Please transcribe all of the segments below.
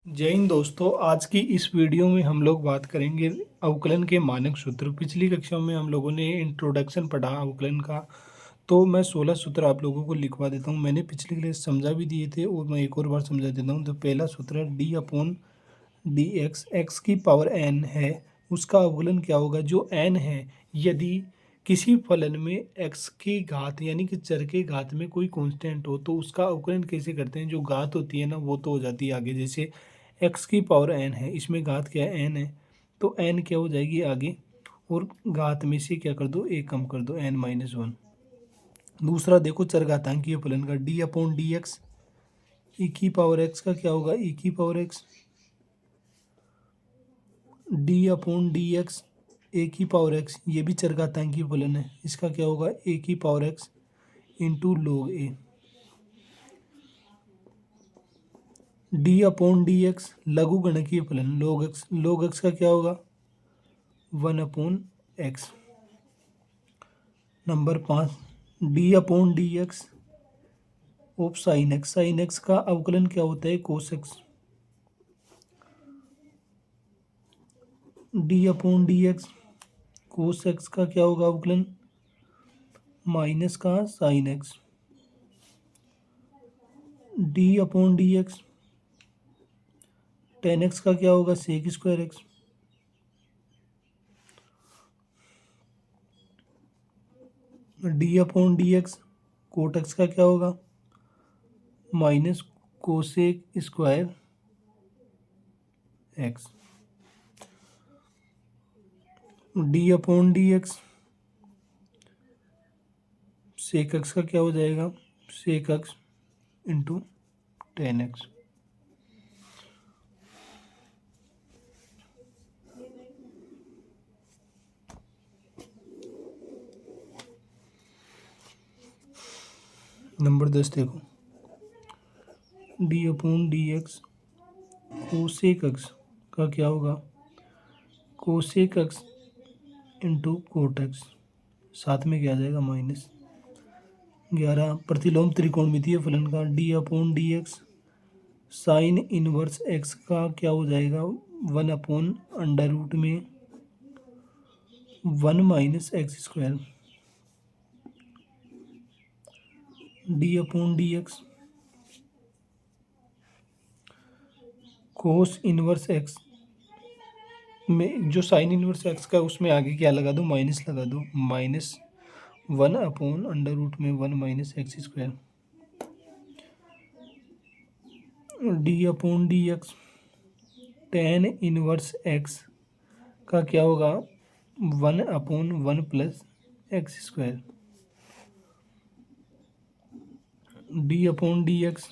जय हिंद दोस्तों। आज की इस वीडियो में हम लोग बात करेंगे अवकलन के मानक सूत्र। पिछली कक्षा में हम लोगों ने इंट्रोडक्शन पढ़ा अवकलन का, तो मैं 16 सूत्र आप लोगों को लिखवा देता हूँ। मैंने पिछली क्लास समझा भी दिए थे और मैं एक और बार समझा देता हूँ। तो पहला सूत्र है D upon D X, X की पावर एन है, उसका अवकलन क्या होगा। जो एन है, यदि किसी फलन में एक्स की घात यानी कि चर के घात में कोई कांस्टेंट हो तो उसका अवकलन कैसे करते हैं। जो घात होती है ना वो तो हो जाती है आगे, जैसे एक्स की पावर एन है, इसमें घात क्या है, एन है, तो एन क्या हो जाएगी आगे, और घात में से क्या कर दो, एक कम कर दो, एन माइनस वन। दूसरा देखो चरघातांकीय फलन का, D upon D X, E की पावर एक्स का क्या होगा, ई की power X, D upon D X A की पावर एक्स, ये भी चरघातांकीय फलन है, इसका क्या होगा, ए की power x into log a. D upon D x लघु गणकीय फलन, लोग एक्स का क्या होगा, one upon x. Number 5, d upon D x of sine x, sine x का अवकलन क्या होता है, cos x. D upon D x cos x का क्या होगा अवकलन, माइनस का sine x. D upon D x tan x का क्या होगा, sec square x. D upon D x cot X का क्या होगा, minus cosec square x. D upon D x sec x का क्या हो जाएगा, sec x into tan x. Number 10 देखो, d upon D x cosec x का क्या होगा, cosec x into cot x, साथ में क्या आ जाएगा, माइनस 11। प्रतिलोम त्रिकोणमितीय फलन का, D upon D X sine inverse X का क्या हो जाएगा, वन अपॉन अंडर रूट में one minus X square. D upon D x कोस इनवर्स एक्स में जो साइन इनवर्स एक्स का उसमें आगे क्या लगा दो, माइनस लगा दो, minus one upon under root में one minus X square. D upon D x tan inverse X का क्या होगा, one upon one plus X square. D upon D x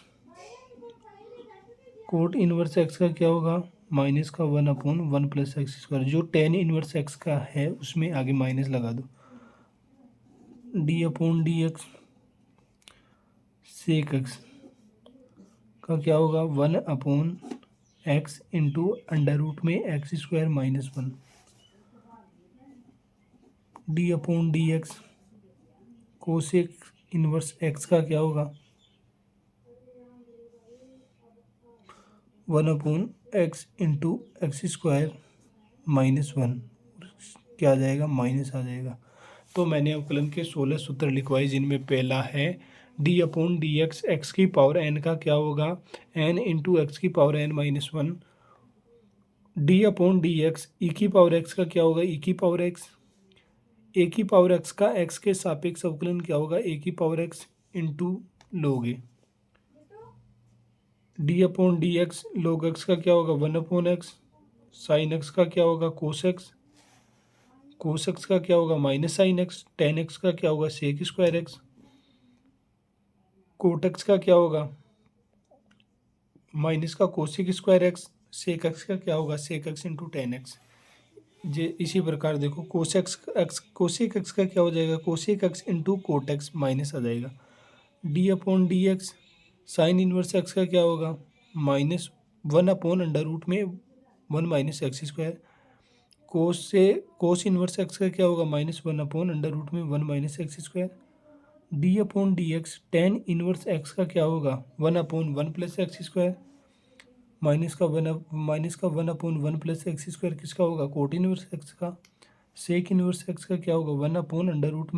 cot inverse X का क्या होगा, माइनस का one upon one plus X square. जो tan inverse X का है उसमें आगे माइनस लगा दो। D upon D x sec x का क्या होगा, one upon x into under root में x square minus one. D upon D x cosec inverse X का क्या होगा, one upon x into x square minus one, क्या आ जाएगा, minus आ जाएगा। तो मैंने अवकलन के 16 सूत्र लिखवाए, जिनमें पहला है D upon D X, X की पावर एन का क्या होगा, एन इंटू एक्स की power N minus one. D upon D X E की पावर एक्स का क्या होगा, ई की पावर एक्स। ए की पावर एक्स का एक्स के सापेक्ष अवकलन क्या होगा, ए की power x into log a. D upon D x लोग एक्स का क्या होगा, one upon x. Sine x का क्या होगा, कोस एक्स। कोस एक्स का क्या होगा, minus sine X. Tan x का क्या होगा, sec square X. Cot X का क्या होगा, माइनस का cosec square X. Sec x का क्या होगा, sec x into tan X. जे इसी प्रकार देखो कोसेक एक्स का क्या हो जाएगा, cosec x into cot X minus आ जाएगा। D upon D X sine inverse X का क्या होगा, minus one upon under root में one minus X square. Cos inverse X का क्या होगा, minus one upon under root में one minus X square. D upon D x tan inverse X का क्या होगा, one upon one plus X square minus का 1/1 plus X square किसका होगा, कोट इनवर्स एक्स का। सेक इनवर्स एक्स का क्या होगा, 1/√।